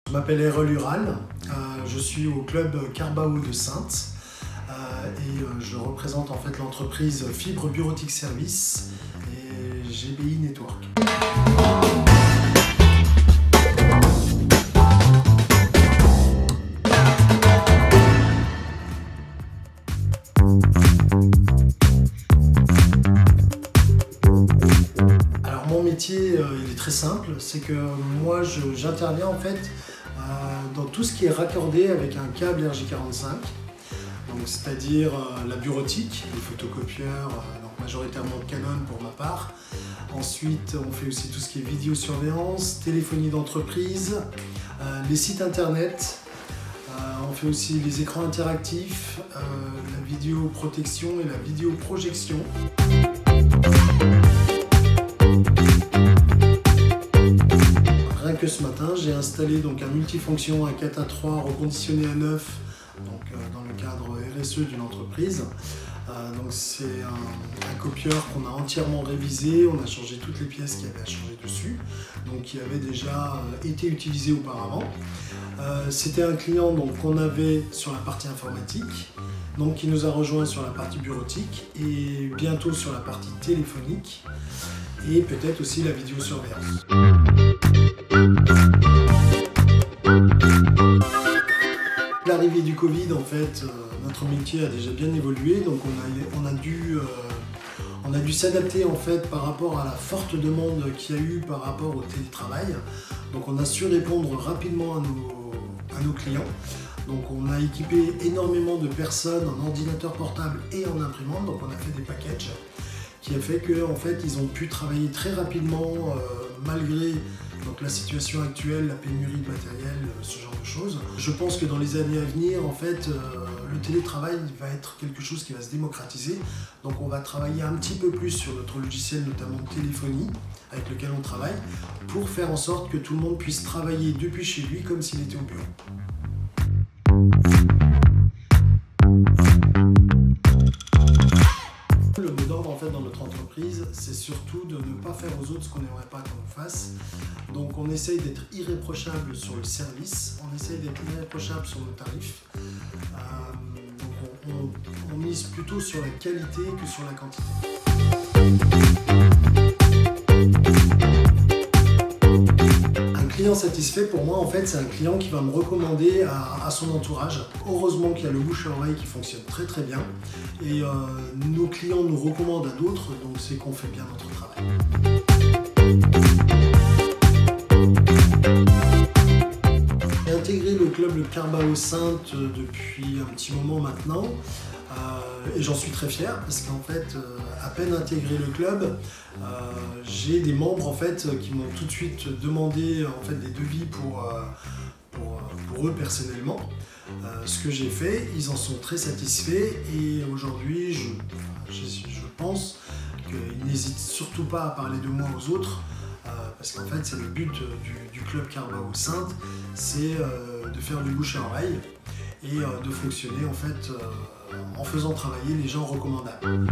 Je m'appelle Erol Ural, je suis au club Carbao de Saintes et je représente en fait l'entreprise Fibre Bureautique Service et GBI Network. Alors mon métier il est très simple, c'est que moi j'interviens en fait dans tout ce qui est raccordé avec un câble RJ45, c'est-à-dire la bureautique, les photocopieurs, donc majoritairement Canon pour ma part. Ensuite on fait aussi tout ce qui est vidéosurveillance, téléphonie d'entreprise, les sites internet, on fait aussi les écrans interactifs, la vidéoprotection et la vidéoprojection. Rien que ce matin, j'ai installé donc un multifonction A4 A3 reconditionné à neuf, donc, dans le cadre RSE d'une entreprise. C'est un copieur qu'on a entièrement révisé, on a changé toutes les pièces qu'il y avait à changer dessus, donc qui avait déjà été utilisées auparavant. C'était un client qu'on avait sur la partie informatique, donc qui nous a rejoint sur la partie bureautique et bientôt sur la partie téléphonique et peut-être aussi la vidéosurveillance. L'arrivée du Covid, en fait, notre métier a déjà bien évolué, donc on a dû s'adapter en fait par rapport à la forte demande qu'il y a eu par rapport au télétravail. Donc on a su répondre rapidement à nos clients. Donc on a équipé énormément de personnes en ordinateur portable et en imprimante, donc on a fait des packages qui a fait qu'en fait ils ont pu travailler très rapidement malgré la situation actuelle, la pénurie de matériel, ce genre de choses. Je pense que dans les années à venir, en fait, le télétravail va être quelque chose qui va se démocratiser. Donc on va travailler un petit peu plus sur notre logiciel, notamment de téléphonie, avec lequel on travaille, pour faire en sorte que tout le monde puisse travailler depuis chez lui comme s'il était au bureau. Le mot d'ordre en fait dans notre entreprise, c'est surtout de ne pas faire aux autres ce qu'on n'aimerait pas qu'on nous fasse. Donc on essaye d'être irréprochable sur le service, on essaye d'être irréprochable sur nos tarifs. On mise plutôt sur la qualité que sur la quantité. Un client satisfait pour moi en fait c'est un client qui va me recommander à son entourage. Heureusement qu'il y a le bouche à oreille qui fonctionne très très bien et nos clients nous recommandent à d'autres, donc c'est qu'on fait bien notre travail. J'ai intégré le club Carbao Saintes depuis un petit moment maintenant et j'en suis très fier parce qu'en fait, à peine intégré le club, j'ai des membres en fait qui m'ont tout de suite demandé en fait des devis pour eux personnellement. Ce que j'ai fait, ils en sont très satisfaits et aujourd'hui je pense qu'ils n'hésitent surtout pas à parler de moi aux autres parce qu'en fait c'est le but du club Carbao Saintes, c'est de faire du bouche à oreille et de fonctionner en fait en faisant travailler les gens recommandables.